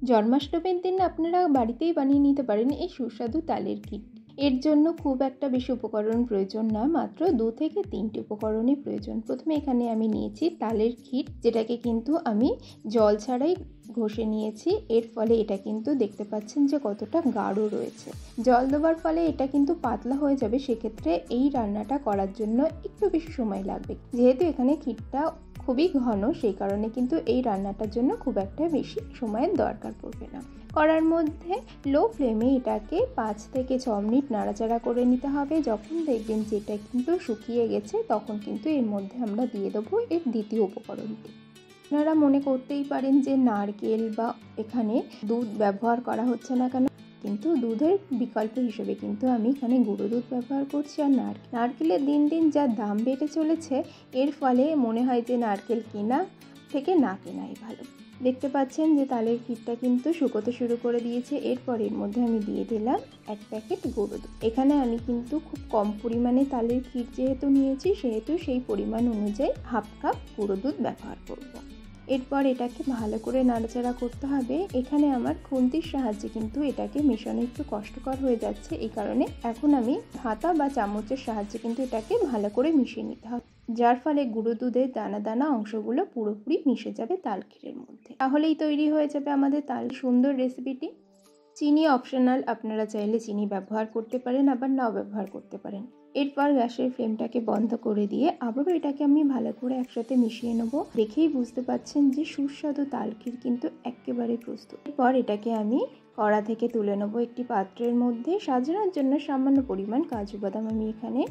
জন্মাষ্টমীর দিন আপনারা বাড়িতেই বানিয়ে নিতে পারেন এই সুস্বাদু তালের ক্ষীর। এর জন্য খুব একটা বেশি উপকরণ প্রয়োজন নয়, মাত্র 2 থেকে 3টি উপকরণই প্রয়োজন। প্রথমে এখানে আমি নিয়েছি তালের ক্ষীর, যেটাকে কিন্তু আমি জল ছাড়াই ঘষে নিয়েছি। এর ফলে এটা কিন্তু দেখতে পাচ্ছেন যে কতটা গাঢ় রয়েছে। জল দেওয়ার ফলে এটা কিন্তু পাতলা হয়ে যাবে, সেক্ষেত্রে এই রান্নাটা করার জন্য একটু বেশি সময় লাগবে। যেহেতু এখানে ক্ষীরটা খুবই ঘন, সেই কারণে কিন্তু এই রান্নাটার জন্য খুব একটা বেশি সময়ের দরকার পড়বে না। কড়ার মধ্যে লো ফ্লেমে এটাকে 5 থেকে 6 মিনিট নাড়াচাড়া করে নিতে হবে। যখন দেখবেন যে এটা কিন্তু শুকিয়ে গেছে, তখন কিন্তু এর মধ্যে আমরা দিয়ে দেবো এর দ্বিতীয় উপকরণটি। আপনারা মনে করতেই পারেন যে নারকেল বা এখানে দুধ ব্যবহার করা হচ্ছে না কেন, কিন্তু দুধের বিকল্প হিসেবে কিন্তু আমি এখানে গুঁড়ো দুধ ব্যবহার করছি। আর নারকেলের দিন দিন যা দাম বেড়ে চলেছে, এর ফলে মনে হয় যে নারকেল কেনা থেকে না কেনাই ভালো। দেখতে পাচ্ছেন যে তালের ক্ষীরটা কিন্তু শুকোতে শুরু করে দিয়েছে। এরপর এর মধ্যে আমি দিয়ে দিলাম 1 প্যাকেট গুঁড়ো দুধ। এখানে আমি কিন্তু খুব কম পরিমাণে তালের ক্ষীর যেহেতু নিয়েছি, সেহেতু সেই পরিমাণ অনুযায়ী হাফ কাপ গুঁড়ো দুধ ব্যবহার করব। এরপর এটাকে ভালো করে নাড়াচাড়া করতে হবে। এখানে আমার খুন্তির সাহায্যে কিন্তু এটাকে মেশানো একটু কষ্টকর হয়ে যাচ্ছে, এই কারণে এখন আমি হাতা বা চামচের সাহায্যে কিন্তু এটাকে ভালো করে মিশিয়ে নিতে হবে, যার ফলে গুঁড়ো দুধের দানা দানা অংশগুলো পুরোপুরি মিশে যাবে তাল ক্ষীরের মধ্যে। তাহলেই তৈরি হয়ে যাবে আমাদের তাল সুন্দর রেসিপিটি। চিনি অপশনাল, আপনারা চাইলে চিনি ব্যবহার করতে পারেন, আবার নাও ব্যবহার করতে পারেন। এরপর গ্যাসের ফ্লেমটাকে বন্ধ করে দিয়ে আবারও এটাকে আমি ভালো করে একসাথে মিশিয়ে নেব। দেখেই বুঝতে পাচ্ছেন যে সুস্বাদু তাল ক্ষীর কিন্তু একেবারে প্রস্তুত। এরপর এটাকে আমি কড়া থেকে তুলে নেব একটি পাত্রের মধ্যে। সাজানোর জন্য সামান্য পরিমাণ কাজু বাদাম আমি এখানে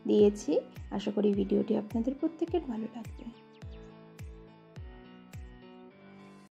দিয়েছি। আশা করি ভিডিওটি আপনাদের প্রত্যেকের ভালো লাগবে।